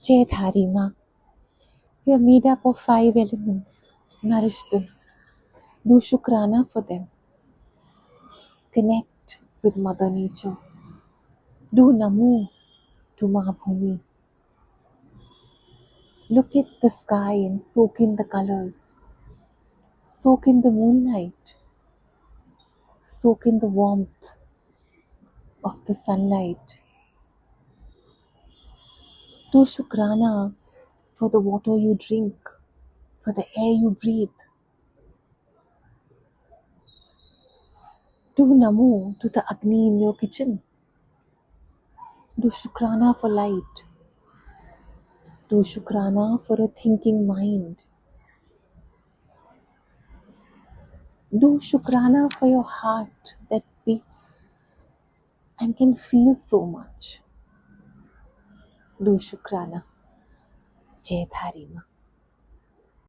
Jayadharima. We are made up of 5 elements. Nourish them. Do Shukrana for them. Connect with Mother Nature. Do Namo to Ma Bhumi. Look at the sky and soak in the colors. Soak in the moonlight. Soak in the warmth of the sunlight. Do Shukrana for the water you drink, for the air you breathe. Do Namo to the Agni in your kitchen. Do Shukrana for light. Do Shukrana for a thinking mind. Do Shukrana for your heart that beats and can feel so much. Do Shukrana. Jayadharima.